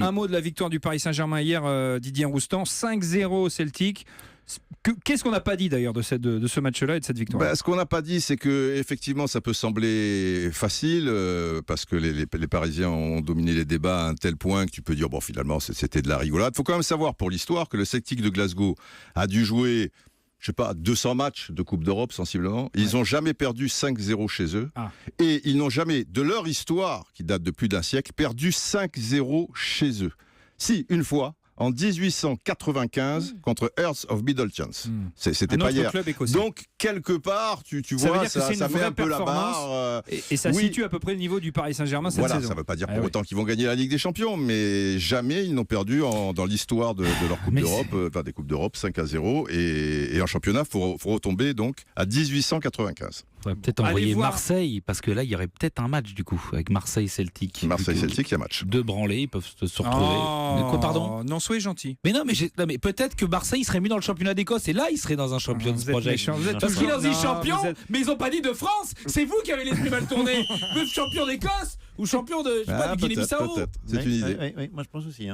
Un mot de la victoire du Paris Saint-Germain hier, Didier Roustan, 5-0 Celtic. Qu'est-ce qu'on n'a pas dit d'ailleurs de ce match-là et de cette victoire? Ce qu'on n'a pas dit, c'est que effectivement, ça peut sembler facile parce que les Parisiens ont dominé les débats à un tel point que tu peux dire bon, finalement, c'était de la rigolade. Il faut quand même savoir pour l'histoire que le Celtic de Glasgow a dû jouer, je sais pas, 200 matchs de Coupe d'Europe sensiblement. Ils n'ont jamais perdu 5-0 chez eux. Et ils n'ont jamais, de leur histoire, qui date de plus d'un siècle, perdu 5-0 chez eux. Si, une fois, en 1895, contre Hearts of Middleton. C'était pas hier. Donc, quelque part, tu vois, ça met un peu la barre. Et ça situe à peu près le niveau du Paris Saint-Germain cette saison. Ça ne veut pas dire pour autant qu'ils vont gagner la Ligue des Champions, mais jamais ils n'ont perdu dans l'histoire de leur Coupe d'Europe, des Coupes d'Europe, 5-0. Et en championnat, il faut retomber donc à 1895. On va peut-être envoyer Marseille, parce que là, il y aurait peut-être un match du coup, avec Marseille-Celtic. Marseille-Celtic, il y a match. Deux branlés, ils peuvent se retrouver. Pardon non, soyez gentil. Mais non, mais peut-être que Marseille serait mis dans le championnat d'Écosse, et là, il serait dans un champion de ce projet. Parce qu'ils ont dit champion, mais ils n'ont pas dit de France. C'est vous qui avez l'esprit mal tourné. Vous êtes champion d'Écosse ou champion de Guinée-Bissau. C'est une idée. Oui, moi je pense aussi.